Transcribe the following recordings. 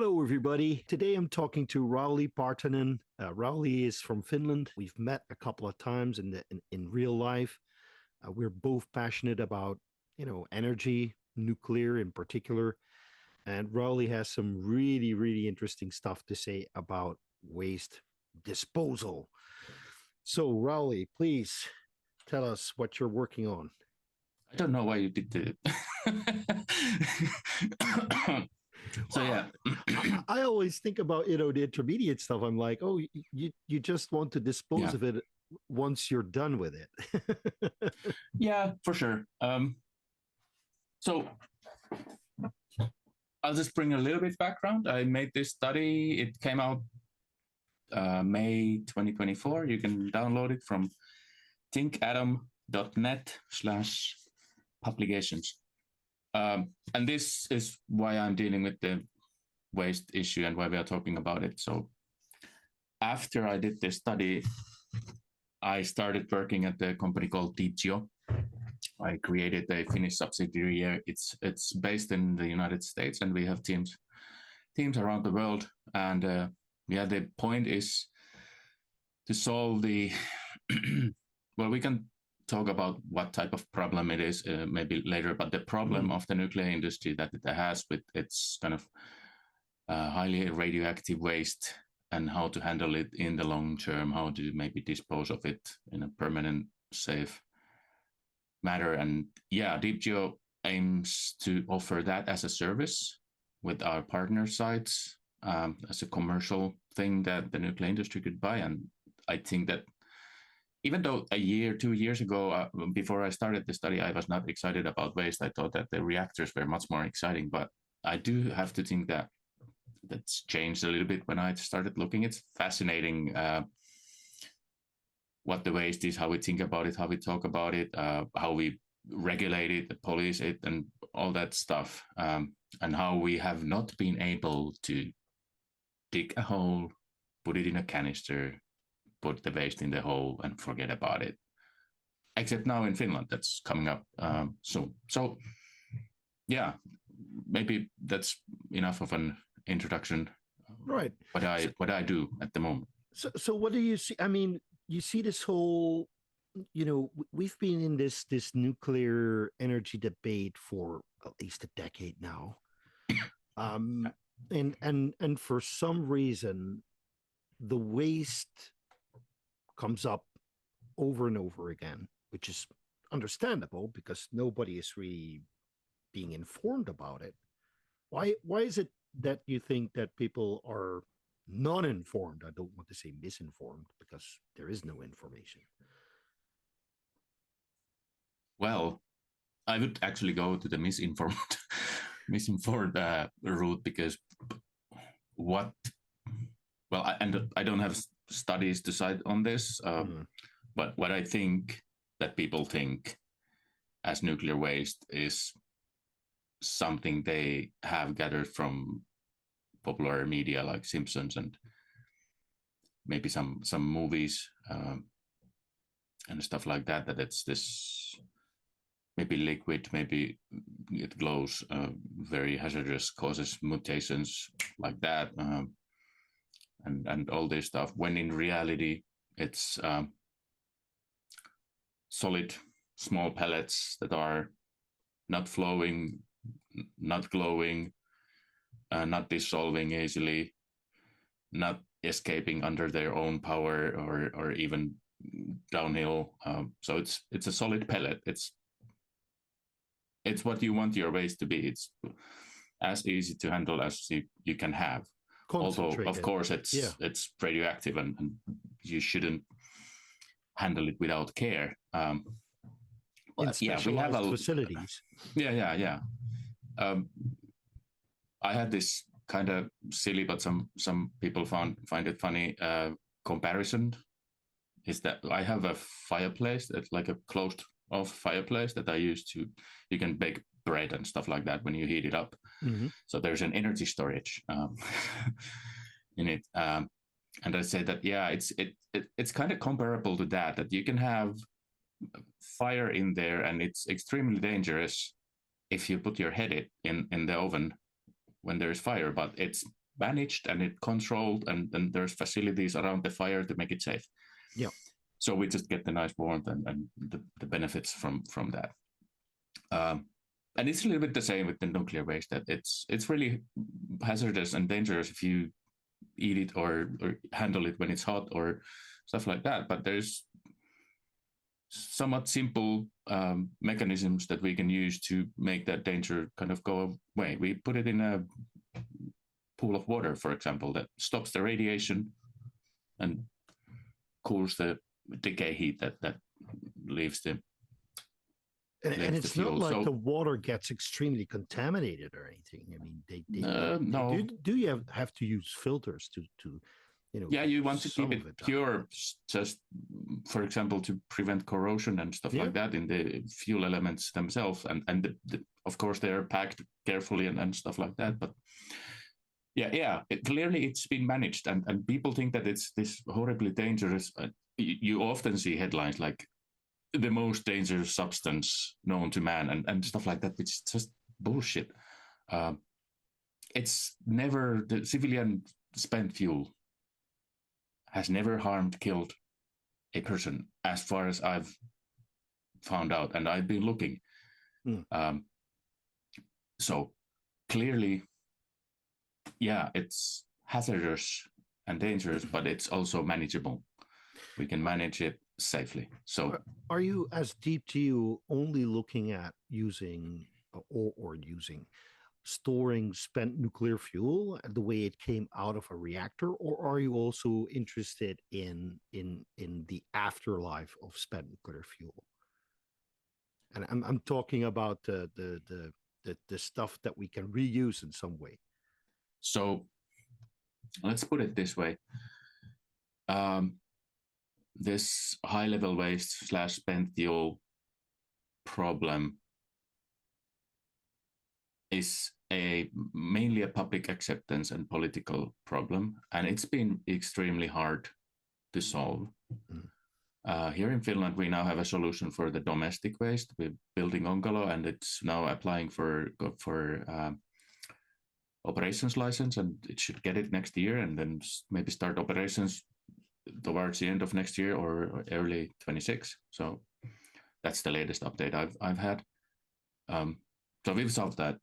Hello, everybody. Today I'm talking to Rauli Partanen. Rauli is from Finland. We've met a couple of times in real life. We're both passionate about, energy, nuclear in particular. And Rauli has some really, really interesting stuff to say about waste disposal. So, Rauli, please tell us what you're working on. I don't know why you did the. So Well, yeah, I always think about the intermediate stuff. I'm like, oh, you just want to dispose yeah, of it once you're done with it. yeah, for sure. So I'll just bring a little bit background. I made this study. It came out May 2024. You can download it from thinkatom.net/publications. And this is why I'm dealing with the waste issue and why we are talking about it. So after I did this study, I started working at the company called DeepGeo. I created a Finnish subsidiary here. It's based in the United States, and we have teams around the world. And the point is to solve the. Well, we can talk about what type of problem it is maybe later, but the problem of the nuclear industry that it has with its kind of highly radioactive waste and how to handle it in the long term, how to maybe dispose of it in a permanent, safe manner. And yeah, DeepGeo aims to offer that as a service with our partner sites as a commercial thing that the nuclear industry could buy. And I think that even though 2 years ago, before I started the study, I was not excited about waste. I thought that the reactors were much more exciting, but I do have to think that that's changed a little bit when I started looking. It's fascinating what the waste is, how we think about it, how we talk about it, how we regulate it, police it, and all that stuff, and how we have not been able to dig a hole, put it in a canister, put the waste in the hole, and forget about it. Except now in Finland, that's coming up soon. So, yeah, maybe that's enough of an introduction. Right. What I do at the moment. So what do you see? I mean, you see this whole, we've been in this nuclear energy debate for at least a decade now. And for some reason, the waste comes up over and over again, which is understandable because nobody is really being informed about it. Why is it that you think that people are non-informed? I don't want to say misinformed because there is no information. Well, I would actually go to the misinformed route because what? Well, I don't have studies to cite on this, but what I think that people think as nuclear waste is something they have gathered from popular media like Simpsons and maybe some movies and stuff like that. That it's this maybe liquid, maybe it glows, very hazardous, causes mutations like that, and all this stuff. When in reality, it's solid, small pellets that are not flowing, not glowing, not dissolving easily, not escaping under their own power or even downhill. So it's a solid pellet. It's what you want your waste to be. It's as easy to handle as you can have. Although, of course, it's radioactive and you shouldn't handle it without care. But yeah, we have facilities. Yeah. I had this kind of silly, but some people find it funny comparison. Is that I have a fireplace that's like a closed off fireplace that I use you can bake bread and stuff like that when you heat it up. Mm-hmm. So there's an energy storage in it. And I say that, yeah, it's kind of comparable to that you can have fire in there and it's extremely dangerous if you put your head in the oven when there's fire, but it's managed and it controlled, and there's facilities around the fire to make it safe. Yeah. So we just get the nice warmth and the benefits from that. And it's a little bit the same with the nuclear waste, that it's really hazardous and dangerous if you eat it or handle it when it's hot or stuff like that. But there's somewhat simple mechanisms that we can use to make that danger kind of go away. We put it in a pool of water, for example, that stops the radiation and cools the decay heat that leaves the and it's not like the water gets extremely contaminated or anything. I mean, no. Do you have to use filters to yeah, you want to keep it pure, just for example, to prevent corrosion and stuff like that in the fuel elements themselves, and of course they are packed carefully and stuff like that. But clearly it's been managed, and people think that it's this horribly dangerous. You often see headlines like the most dangerous substance known to man and stuff like that, which is just bullshit. It's never, the civilian spent fuel has never killed a person, as far as I've found out, and I've been looking. So clearly, it's hazardous and dangerous, but it's also manageable. We can manage it safely. So are you, as DeepGeo, only looking at using storing spent nuclear fuel the way it came out of a reactor, or are you also interested in the afterlife of spent nuclear fuel? And I'm talking about the stuff that we can reuse in some way. So let's put it this way. This high-level waste / spent fuel problem is mainly a public acceptance and political problem, and it's been extremely hard to solve. Here in Finland, we now have a solution for the domestic waste. We're building Onkalo, and it's now applying for operations license, and it should get it next year, and then maybe start operations towards the end of next year or early 26. So that's the latest update I've had. So we've solved that.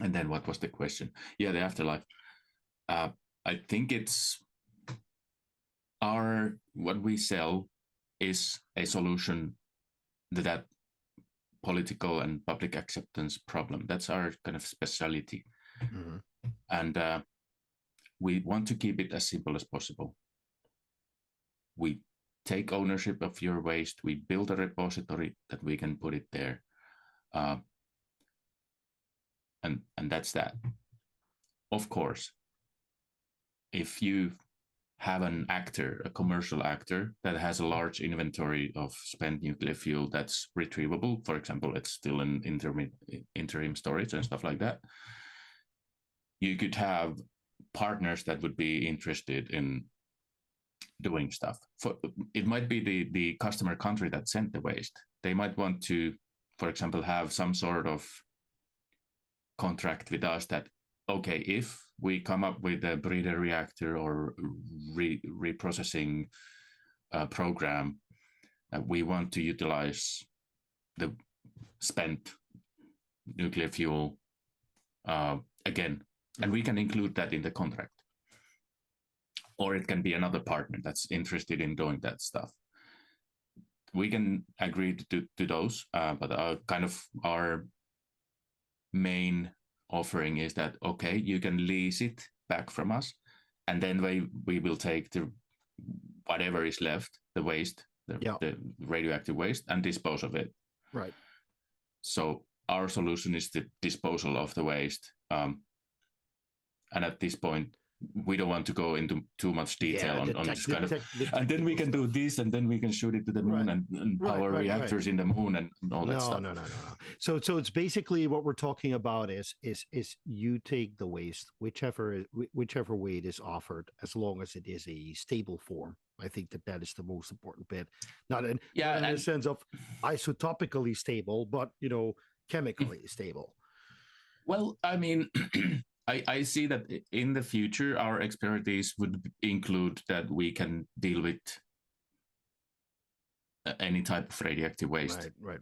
And then what was the question? Yeah, the afterlife. I think it's what we sell is a solution to that political and public acceptance problem. That's our kind of specialty. And we want to keep it as simple as possible. We take ownership of your waste. We build a repository that we can put it there. And that's that. Of course, if you have a commercial actor that has a large inventory of spent nuclear fuel that's retrievable, for example, it's still in interim storage and stuff like that, you could have partners that would be interested in doing stuff. It might be the customer country that sent the waste. They might want to, for example, have some sort of contract with us that, okay, if we come up with a breeder reactor or reprocessing program, we want to utilize the spent nuclear fuel again, and we can include that in the contract. Or it can be another partner that's interested in doing that stuff. We can agree to those, but our main offering is that, okay, you can lease it back from us, and then we will take whatever is left, the waste, the radioactive waste, and dispose of it. Right. So our solution is the disposal of the waste. And at this point, we don't want to go into too much detail on this kind of, and then we can do this, and then we can shoot it to the moon and power reactors in the moon and all that stuff. No. So it's basically what we're talking about is you take the waste, whichever way it is offered, as long as it is a stable form. I think that is the most important bit. Not in the sense of isotopically stable, but chemically stable. Well, I mean, I see that in the future, our expertise would include that we can deal with any type of radioactive waste. Right.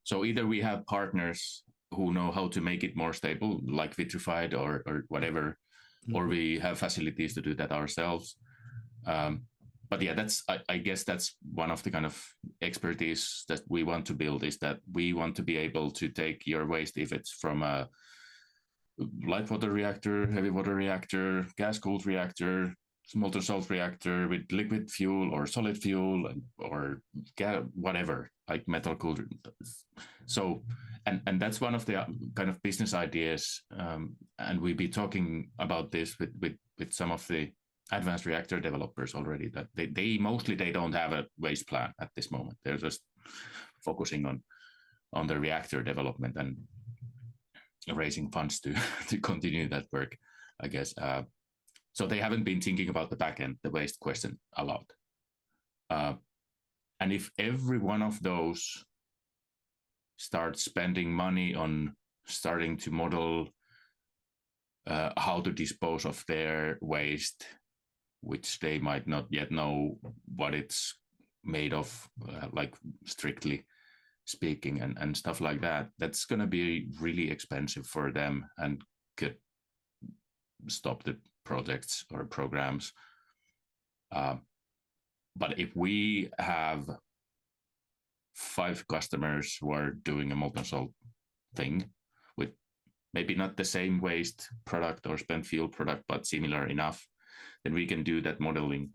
So either we have partners who know how to make it more stable, like vitrified or whatever, or we have facilities to do that ourselves. But yeah, I guess that's one of the kind of expertise that we want to build, is that we want to be able to take your waste, if it's from a light water reactor, heavy water reactor, gas cooled reactor, molten salt reactor with liquid fuel or solid fuel, or whatever, like metal cooled. So, and that's one of the kind of business ideas. And we'll be talking about this with some of the advanced reactor developers already, that they mostly don't have a waste plan at this moment. They're just focusing on the reactor development and raising funds to continue that work, I guess. So they haven't been thinking about the back end, the waste question, a lot. And if every one of those starts spending money on starting to model how to dispose of their waste, which they might not yet know what it's made of, like strictly speaking, and stuff like that, that's going to be really expensive for them and could stop the projects or programs. But if we have 5 customers who are doing a molten salt thing with maybe not the same waste product or spent fuel product, but similar enough, then we can do that modeling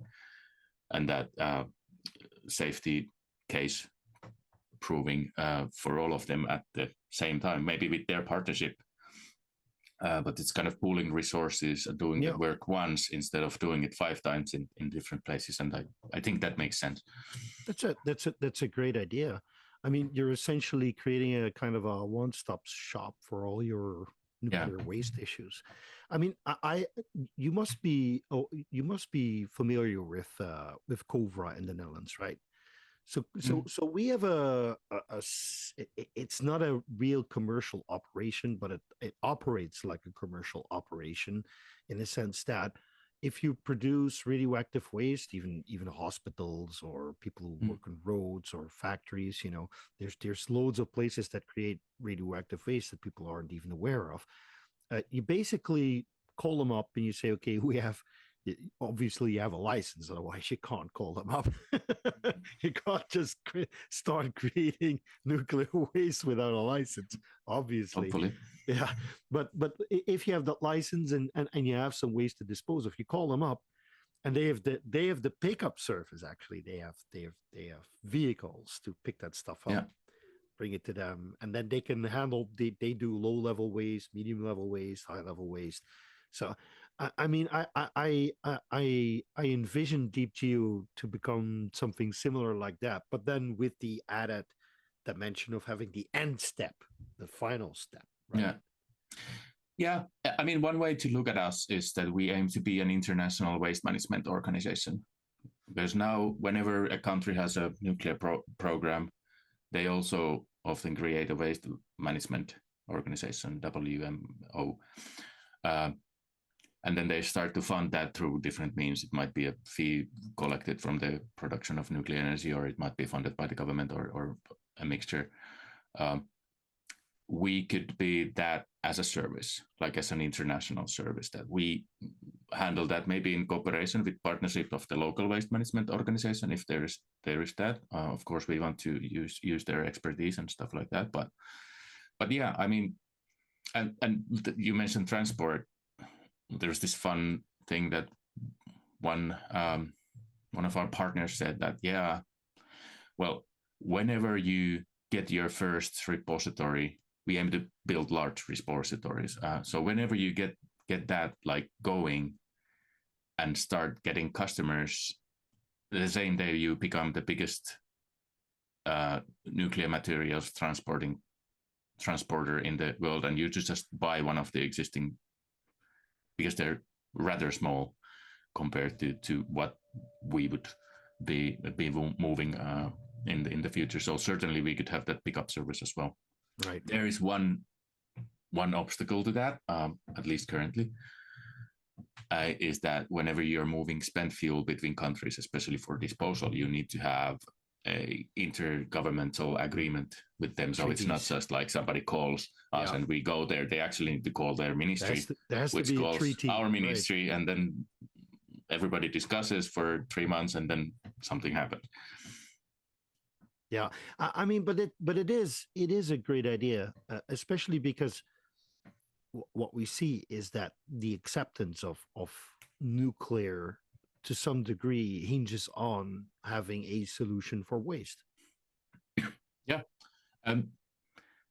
and that safety case proving for all of them at the same time, maybe with their partnership. But it's kind of pooling resources and doing the work once instead of doing it 5 times in different places. And I think that makes sense. That's a great idea. I mean, you're essentially creating a kind of a one-stop shop for all your nuclear waste issues. I mean, you must be familiar with Covra in the Netherlands, right? So we have it's not a real commercial operation, but it operates like a commercial operation, in the sense that if you produce radioactive waste, even hospitals or people who work on roads or factories, there's loads of places that create radioactive waste that people aren't even aware of. You basically call them up and you say, okay, obviously you have a license, otherwise you can't call them up. You can't just start creating nuclear waste without a license, obviously. Hopefully. Yeah, but if you have that license and you have some waste to dispose of, you call them up, and they have the pickup service. Actually, they have vehicles to pick that stuff up, bring it to them, and then they can handle. They do low level waste, medium level waste, high level waste. So, I mean, I envision DeepGeo to become something similar like that, but then with the added dimension of having the end step, the final step. Right? Yeah. I mean, one way to look at us is that we aim to be an international waste management organization. Because now, whenever a country has a nuclear program, they also often create a waste management organization, WMO. And then they start to fund that through different means. It might be a fee collected from the production of nuclear energy, or it might be funded by the government, or a mixture. We could be that as a service, like as an international service, that we handle that maybe in cooperation with partnership of the local waste management organization, if there is that. Of course, we want to use their expertise and stuff like that. But yeah, I mean, and you mentioned transport. There's this fun thing that one of our partners said that, well, whenever you get your first repository, we aim to build large repositories. So whenever you get that like going and start getting customers, the same day you become the biggest nuclear materials transporter in the world, and you just buy one of the existing, because they're rather small compared to what we would be moving in the future. So certainly we could have that pickup service as well. Right. There is one one obstacle to that, at least currently, is that whenever you're moving spent fuel between countries, especially for disposal, you need to have a intergovernmental agreement with them. So it's not just like somebody calls us and we go there. They actually need to call their ministry, which calls our ministry, and then everybody discusses for 3 months, and then something happens. Yeah, I mean, but it is a great idea, especially because what we see is that the acceptance of nuclear to some degree hinges on having a solution for waste. Yeah,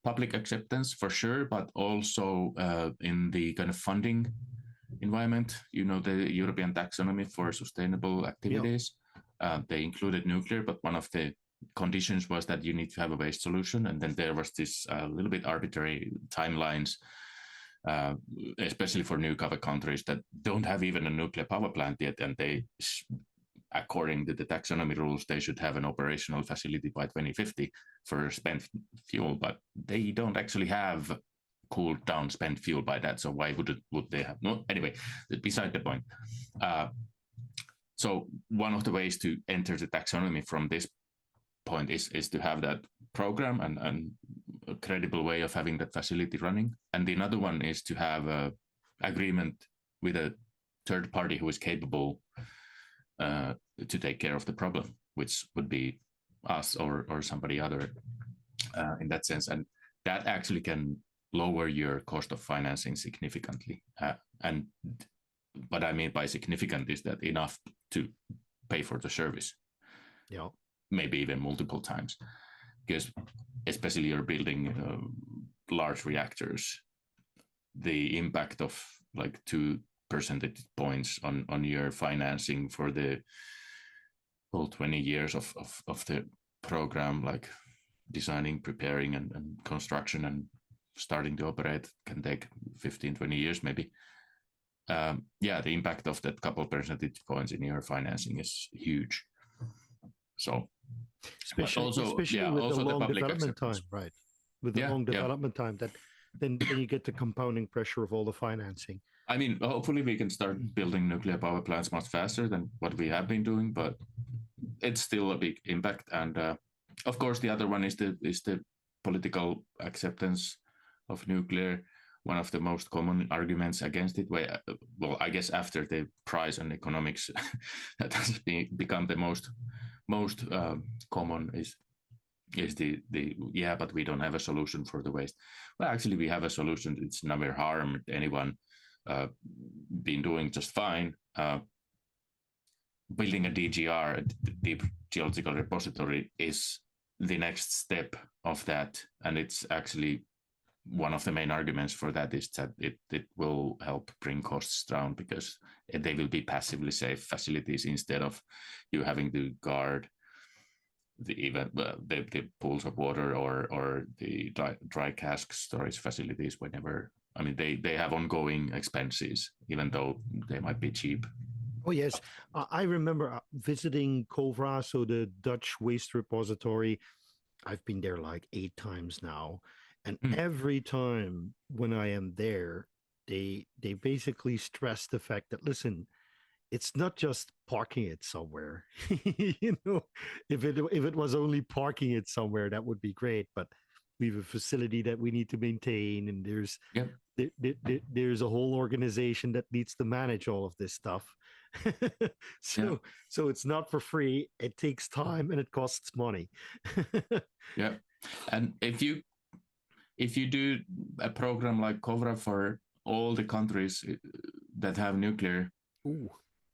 public acceptance for sure, but also in the kind of funding environment, the European taxonomy for sustainable activities, they included nuclear, but one of the conditions was that you need to have a waste solution. And then there was this little bit arbitrary timelines, especially for new cover countries that don't have even a nuclear power plant yet. And they, according to the taxonomy rules, they should have an operational facility by 2050 for spent fuel, but they don't actually have cooled down spent fuel by that. So why would they have? No, anyway, beside the point. So one of the ways to enter the taxonomy from this point is to have that program and a credible way of having that facility running. And the another one is to have a agreement with a third party who is capable to take care of the problem, which would be us or somebody other in that sense. And that actually can lower your cost of financing significantly. And what I mean by significant is that enough to pay for the service. Yeah. Maybe even multiple times, because especially you're building large reactors, the impact of like 2 percentage points on your financing for the whole 20 years of the program, like designing, preparing, and construction and starting to operate, can take 15-20 years maybe. The impact of that couple percentage points in your financing is huge. So especially with the long development time, right? With the long development time, that then you get the compounding pressure of all the financing. I mean, hopefully we can start building nuclear power plants much faster than what we have been doing, but it's still a big impact. And of course, the other one is the political acceptance of nuclear. One of the most common arguments against it, well, I guess after the price and economics, that has become the most common is but we don't have a solution for the waste. Well, actually, we have a solution. It's never harmed anyone. Been doing just fine. Building a DGR, a deep geological repository, is the next step of that, and it's actually one of the main arguments for that is that it will help bring costs down, because they will be passively safe facilities instead of you having to guard the pools of water or the dry cask storage facilities whenever. I mean, they have ongoing expenses, even though they might be cheap. Oh, yes. I remember visiting Kovra, so the Dutch waste repository. I've been there like 8 times now. And every time when I am there, they basically stress the fact that, listen, it's not just parking it somewhere. If it was only parking it somewhere, that would be great. But we have a facility that we need to maintain, and there's a whole organization that needs to manage all of this stuff. So it's not for free. It takes time and it costs money. Yeah, and if you do a program like Kovra for all the countries that have nuclear,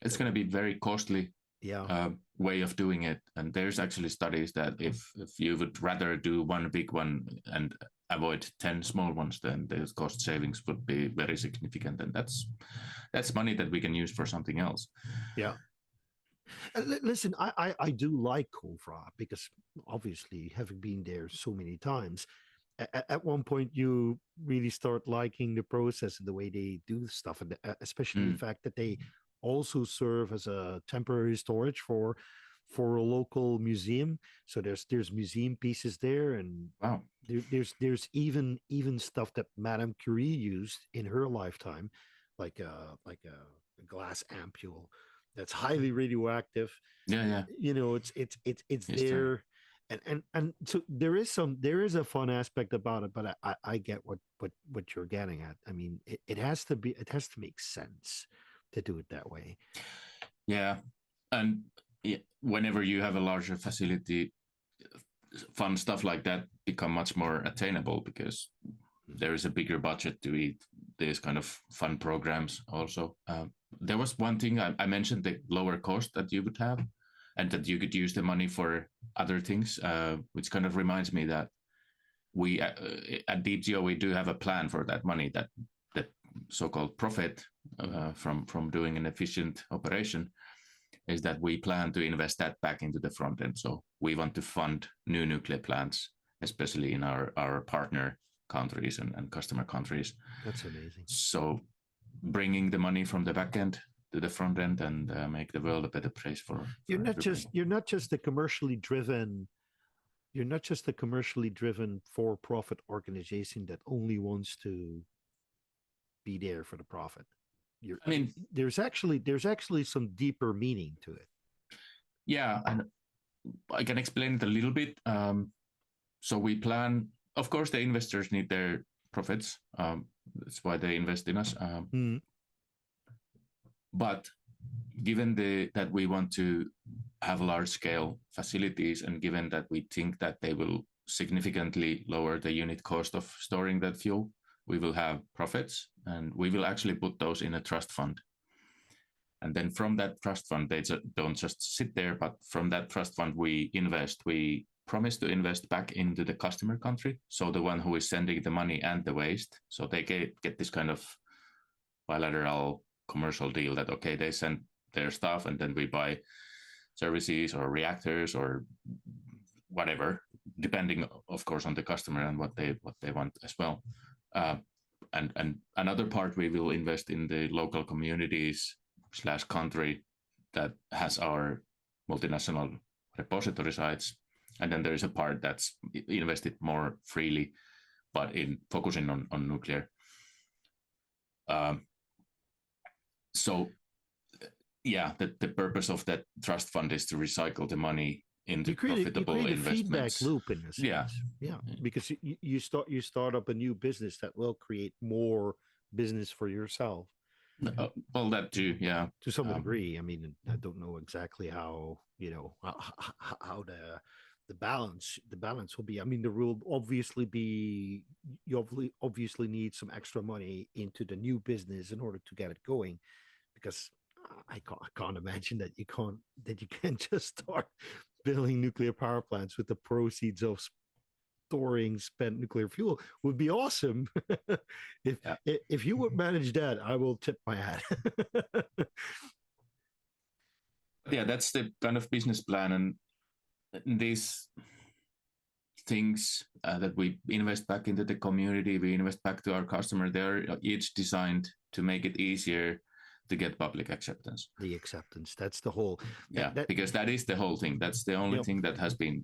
it's going to be very costly way of doing it. And there's actually studies that if you would rather do one big one and avoid 10 small ones, then the cost savings would be very significant. And that's money that we can use for something else. Yeah. Listen, I do like Kovra because obviously having been there so many times, at one point you really start liking the process and the way they do stuff, and especially the fact that they also serve as a temporary storage for for a local museum. So there's museum pieces there, and Wow. there's even stuff that Madame Curie used in her lifetime, like a glass ampule that's highly radioactive. Yeah, yeah. It's History. there, and so there is a fun aspect about it, but I get what you're getting at. I mean, it has to make sense to do it that way. Yeah, and whenever you have a larger facility, fun stuff like that become much more attainable because there is a bigger budget to eat these kind of fun programs also. There was one thing I mentioned, the lower cost that you would have and that you could use the money for other things, which kind of reminds me that we at DeepGeo, we do have a plan for that money, that so-called profit from doing an efficient operation, is that we plan to invest that back into the front end. So we want to fund new nuclear plants, especially in our partner countries and customer countries. That's amazing. So bringing the money from the back end to the front end and make the world a better place for you're not just the commercially driven. You're not just a commercially driven for-profit organization that only wants to be there for the profit. I mean, there's actually some deeper meaning to it. Yeah, and I can explain it a little bit. So we plan, of course, the investors need their profits. That's why they invest in us. But given that we want to have large-scale facilities, and given that we think that they will significantly lower the unit cost of storing that fuel, we will have profits, and we will actually put those in a trust fund. And then from that trust fund, they don't just sit there, but from that trust fund, we invest. We promise to invest back into the customer country. So the one who is sending the money and the waste. So they get this kind of bilateral commercial deal that, okay, they send their stuff and then we buy services or reactors or whatever, depending, of course, on the customer and what they want as well. And another part, we will invest in the local communities / country that has our multinational repository sites. And then there is a part that's invested more freely, but in focusing on nuclear. So yeah, the purpose of that trust fund is to recycle the money into profitable investments. A feedback loop in a sense. Yeah, because you start up a new business that will create more business for yourself. Well, that too, yeah. To some degree. I mean, I don't know exactly how how the balance will be. I mean, there will obviously be, you obviously need some extra money into the new business in order to get it going, because I can't imagine that you can't just start building nuclear power plants with the proceeds of storing spent nuclear fuel. Would be awesome. If you would manage that, I will tip my hat. Yeah, that's the kind of business plan, and these things that we invest back into the community, we invest back to our customer, they're each designed to make it easier to get public acceptance. The acceptance, that's the whole. Because that is the whole thing. That's the only thing that has been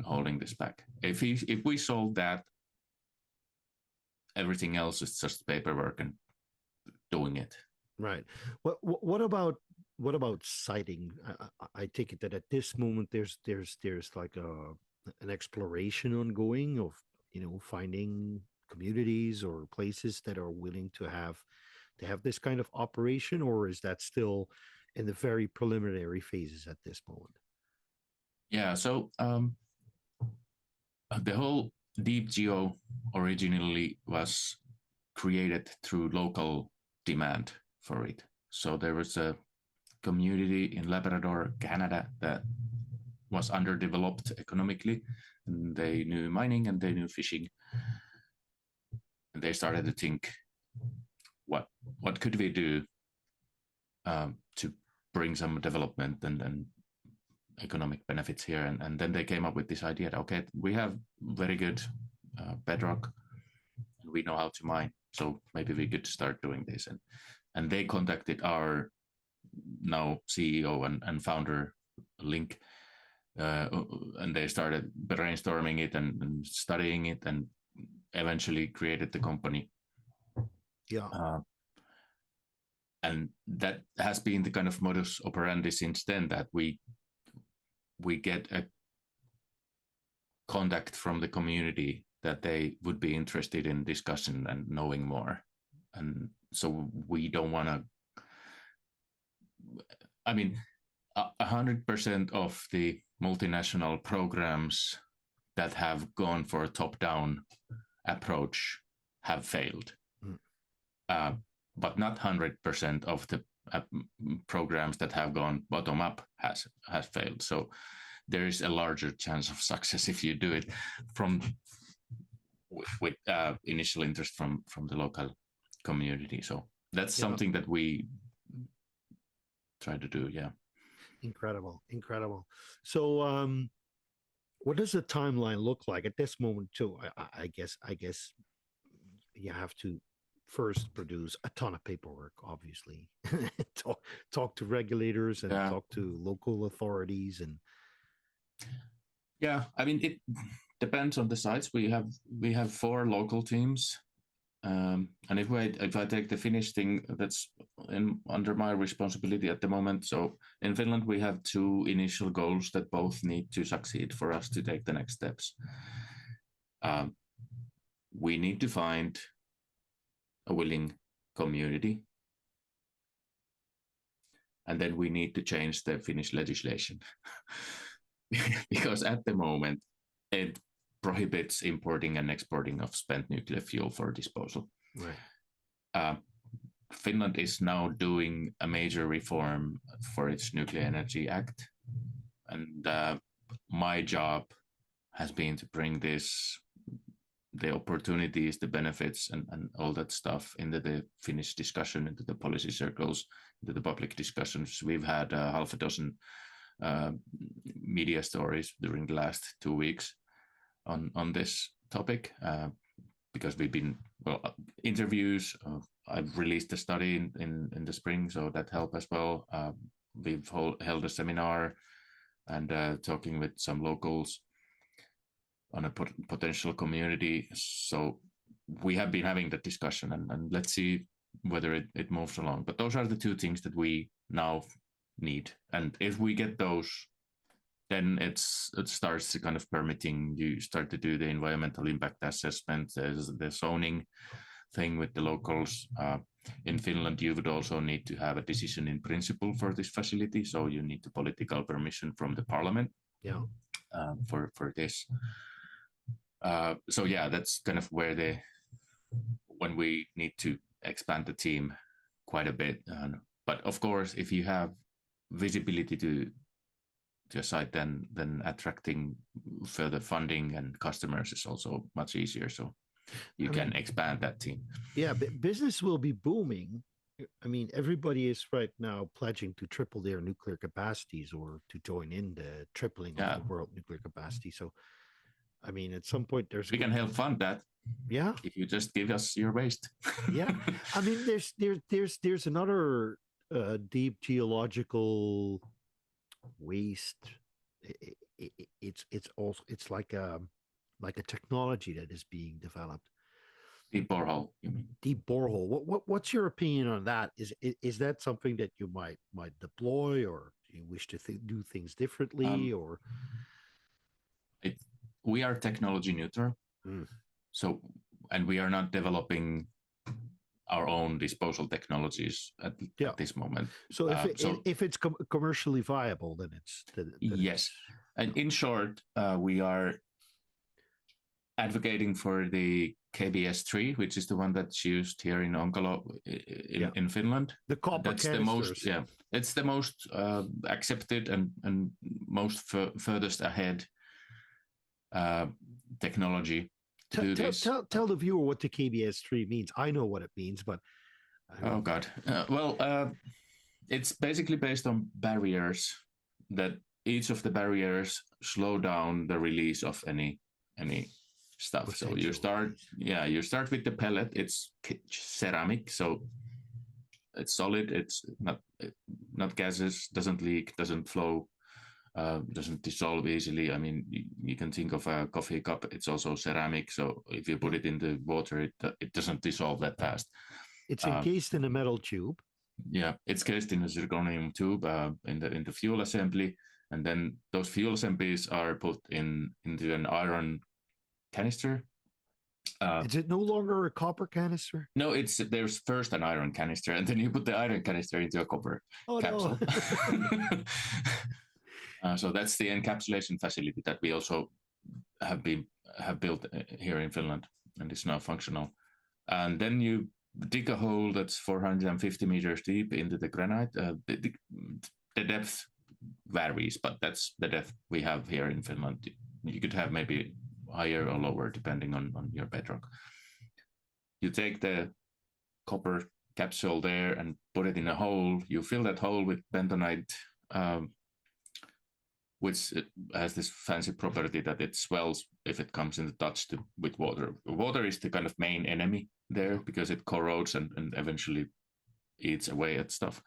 holding this back. If we solve that, everything else is just paperwork and doing it. Right. What about siting? I take it that at this moment there's like an exploration ongoing of finding communities or places that are willing to have this kind of operation, or is that still in the very preliminary phases at this moment? Yeah. So the whole DeepGeo originally was created through local demand for it. So there was a community in Labrador, Canada, that was underdeveloped economically, and they knew mining and they knew fishing, and they started to think, what could we do to bring some development and economic benefits here, and then they came up with this idea that, okay, we have very good bedrock and we know how to mine, so maybe we could start doing this, and they contacted our now CEO and founder Link and they started brainstorming it and studying it, and eventually created the company. Yeah. And that has been the kind of modus operandi since then, that we get a contact from the community that they would be interested in discussing and knowing more. And so we don't want to, I mean, 100% of the multinational programs that have gone for a top-down approach have failed. But not 100% of the programs that have gone bottom-up has failed. So there is a larger chance of success if you do it with initial interest from the local community. So that's something that we try to do. Yeah. Incredible. So what does the timeline look like at this moment too? I guess you have to first produce a ton of paperwork, obviously. talk to regulators and talk to local authorities. And yeah, I mean, it depends on the sites. We have 4 local teams, and if I take the Finnish thing, that's under my responsibility at the moment. So in Finland, we have 2 initial goals that both need to succeed for us to take the next steps. We need to find a willing community, and then we need to change the Finnish legislation because at the moment it prohibits importing and exporting of spent nuclear fuel for disposal. Right. Finland is now doing a major reform for its Nuclear Energy Act, and my job has been to bring the opportunities, the benefits, and all that stuff into the Finnish discussion, into the policy circles, into the public discussions. We've had half a dozen media stories during the last 2 weeks on this topic, because we've been, interviews. I've released a study in the spring, so that helped as well. We've held a seminar and talking with some locals on a potential community. So we have been having that discussion, and let's see whether it moves along. But those are the 2 things that we now need. And if we get those, then it starts to kind of permitting. You start to do the environmental impact assessment. There's the zoning thing with the locals. In Finland, you would also need to have a decision in principle for this facility. So you need the political permission from the parliament. Yeah. For this. So yeah, that's kind of where when we need to expand the team quite a bit. But of course, if you have visibility to a site, then attracting further funding and customers is also much easier. So you can expand that team. Yeah, business will be booming. I mean, everybody is right now pledging to triple their nuclear capacities or to join in the tripling of the world nuclear capacity. So, I mean, at some point we can help fund that. Yeah, if you just give us your waste. Yeah, I mean, there's another deep geological waste. It's also like a technology that is being developed. Deep borehole, you mean? Deep borehole. What's your opinion on that? Is that something that you might deploy, or do you wish to do things differently, or? We are technology neutral, so, and we are not developing our own disposal technologies at this moment. So if it's commercially viable, then it's yes. And in short, we are advocating for the KBS3, which is the one that's used here in Onkalo in Finland. The copper canisters. It's the most accepted and most furthest ahead technology. Tell the viewer what the KBS3 means. I know what it means, but oh god. It's basically based on barriers, that each of the barriers slow down the release of any stuff. So you start with the pellet. It's ceramic, so it's solid. It's not gases, doesn't leak, doesn't flow. doesn't dissolve easily. I mean, you can think of a coffee cup. It's also ceramic, so if you put it in the water, it doesn't dissolve that fast. It's encased in a metal tube. Yeah, it's cased in a zirconium tube in the fuel assembly, and then those fuel assemblies are put into an iron canister. Is it no longer a copper canister? No, there's first an iron canister, and then you put the iron canister into a copper capsule. No. So that's the encapsulation facility that we also have built here in Finland, and it's now functional. And then you dig a hole that's 450 meters deep into the granite. The depth varies, but that's the depth we have here in Finland. You could have maybe higher or lower depending on your bedrock. You take the copper capsule there and put it in a hole. You fill that hole with bentonite, which has this fancy property that it swells if it comes in touch with water. Water is the kind of main enemy there because it corrodes and eventually eats away at stuff.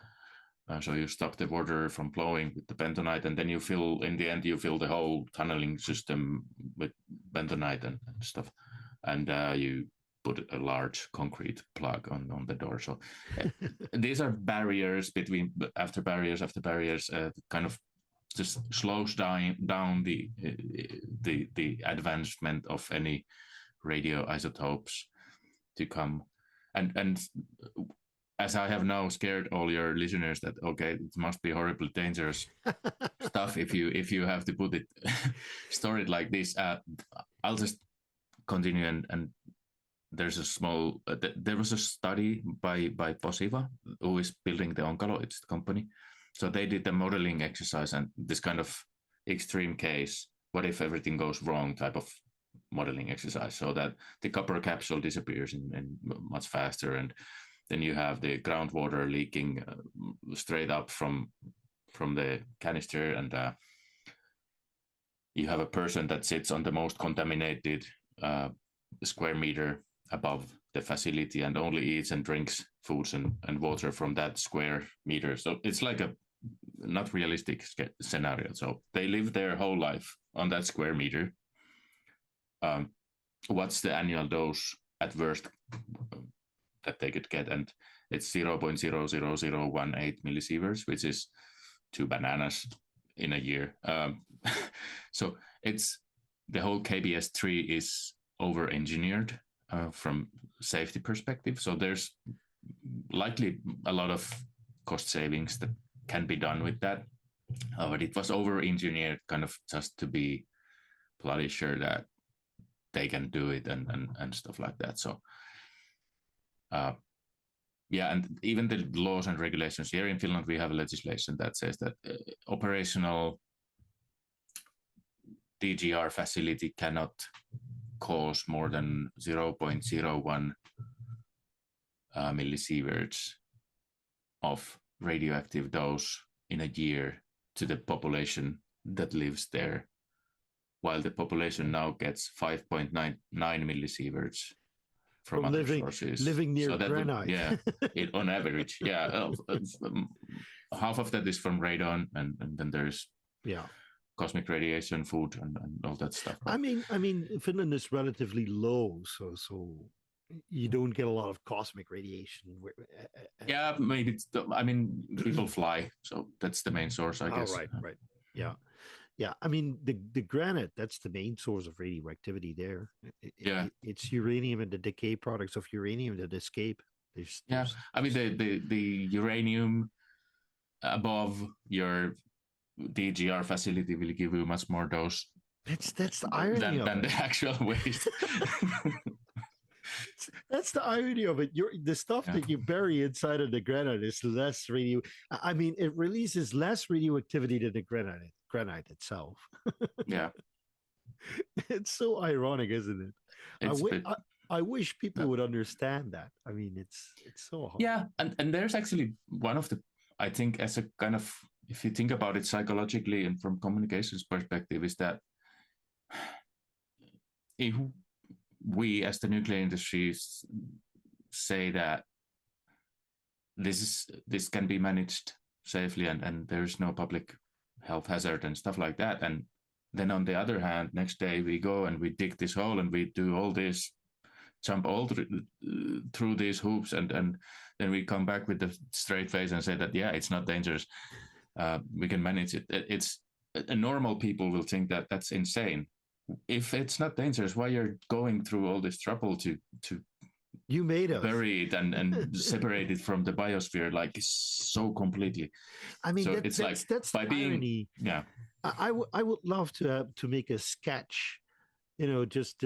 So you stop the water from flowing with the bentonite, and then you fill the whole tunneling system with bentonite and stuff. And you put a large concrete plug on the door. So these are barriers after barriers, kind of just slows down the advancement of any radioisotopes to come. And as I have now scared all your listeners that okay, it must be horribly dangerous stuff if you have to put it store it like this. I'll just continue and there's a small there was a study by Posiva, who is building the Onkalo, it's the company. So they did the modeling exercise and this kind of extreme case, what if everything goes wrong type of modeling exercise, so that the copper capsule disappears in much faster, and then you have the groundwater leaking straight up from the canister, and you have a person that sits on the most contaminated square meter above the facility and only eats and drinks foods and water from that square meter. So it's like a not realistic scenario. So they live their whole life on that square meter. What's the annual dose at worst that they could get? And it's 0.00018 millisieverts, which is 2 bananas in a year. So it's the whole KBS3 is over-engineered from safety perspective. So there's likely a lot of cost savings that can be done with that. But it was over-engineered kind of just to be bloody sure that they can do it and stuff like that. So yeah, and even the laws and regulations here in Finland, we have legislation that says that operational DGR facility cannot cause more than 0.01 millisieverts of radioactive dose in a year to the population that lives there, while the population now gets 5.99 millisieverts from other sources. Living near granite. On average, half of that is from radon, and then there's cosmic radiation, food, and all that stuff. Right? I mean, Finland is relatively low, so you don't get a lot of cosmic radiation. Yeah, maybe. People fly, so that's the main source, I guess. Right. Yeah. I mean, the granite, that's the main source of radioactivity there. It's uranium and the decay products of uranium that escape. I mean, the uranium above your DGR facility will give you much more dose. That's the irony than the actual waste. That's the irony of it. The stuff that you bury inside of the granite is less radio. I mean, it releases less radioactivity than the granite itself. Yeah, it's so ironic, isn't it? I wish people would understand that. I mean, it's so hard. Yeah, and there's actually one of the, I think, as a kind of, if you think about it psychologically and from communications perspective, is that if we as the nuclear industry say that this can be managed safely and there's no public health hazard and stuff like that. And then on the other hand, next day we go and we dig this hole and we do all this, jump all through these hoops, and then we come back with a straight face and say that, yeah, it's not dangerous. We can manage it. It's normal people will think that that's insane. If it's not dangerous, why you're going through all this trouble to you made us bury it and separate it from the biosphere like so completely? I mean, so it's like that's by the being irony. yeah I would love to make a sketch, just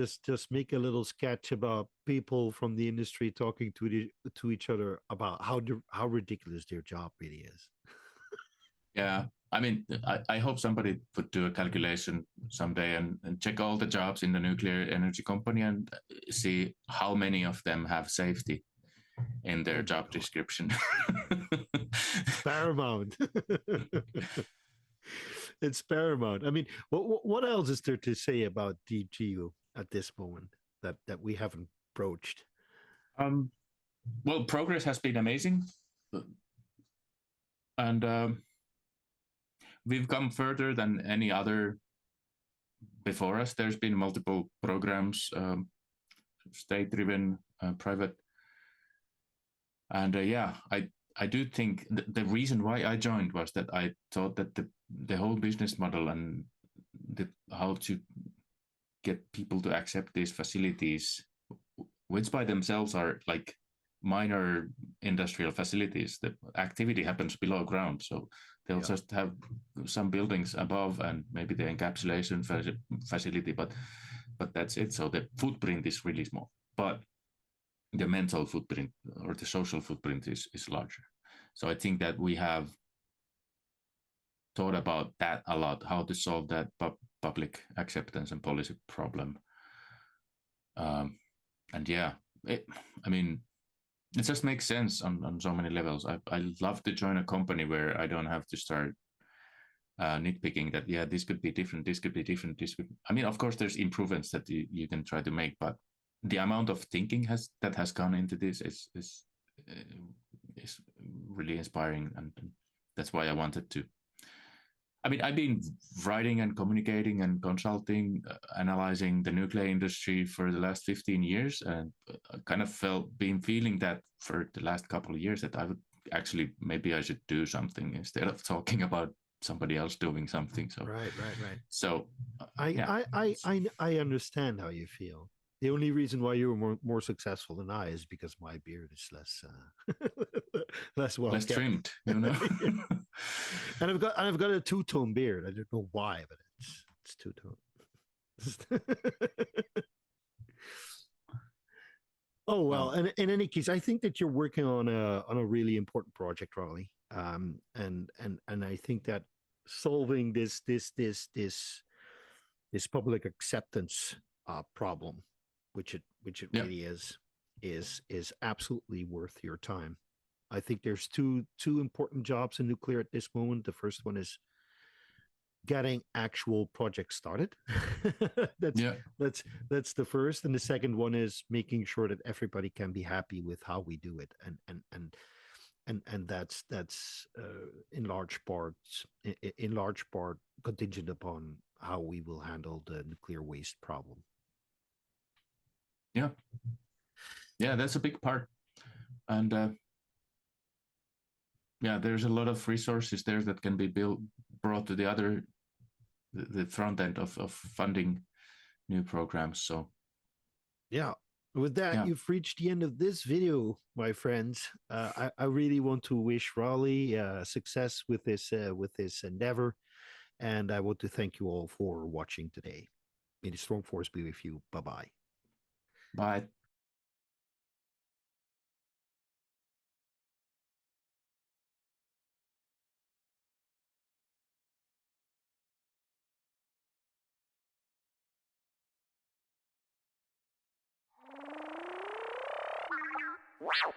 make a little sketch about people from the industry talking to each other about how ridiculous their job really is. Yeah, I mean, I hope somebody would do a calculation someday and check all the jobs in the nuclear energy company and see how many of them have safety in their job description. Paramount. It's paramount. I mean, what else is there to say about DeepGeo at this moment that we haven't broached? Well, progress has been amazing, and we've come further than any other before us. There's been multiple programs, state-driven, private, and yeah, I do think the reason why I joined was that I thought that the whole business model and how to get people to accept these facilities, which by themselves are like minor industrial facilities. The activity happens below ground, so they'll just have some buildings above and maybe the encapsulation facility, but that's it. So the footprint is really small, but the mental footprint or the social footprint is larger. So I think that we have thought about that a lot, how to solve that public acceptance and policy problem. And yeah, I mean, it just makes sense on so many levels. I love to join a company where I don't have to start nitpicking that, yeah, this could be different, this could be different, this could. I mean, of course, there's improvements that you can try to make, but the amount of thinking that has gone into this is really inspiring, and that's why I wanted to. I mean, I've been writing and communicating and consulting, analyzing the nuclear industry for the last 15 years, and I kind of been feeling that for the last couple of years that I would actually, maybe I should do something instead of talking about somebody else doing something. So right. So I understand how you feel. The only reason why you were more successful than I is because my beard is less well less kept. trimmed, you know. And I've got a two-tone beard. I don't know why, but it's two-tone. Oh well, and in any case, I think that you're working on a really important project, Rauli. And I think that solving this public acceptance problem, which it really is absolutely worth your time. I think there's two important jobs in nuclear at this moment. The first one is getting actual projects started. That's the first, and the second one is making sure that everybody can be happy with how we do it, and that's in large part contingent upon how we will handle the nuclear waste problem. Yeah, that's a big part, and yeah, there's a lot of resources there that can be brought to the front end of funding new programs. So yeah, with that, you've reached the end of this video, my friends. I really want to wish Rauli success with this endeavor, and I want to thank you all for watching today. May the strong force be with you. Bye-bye. Bye. Wow.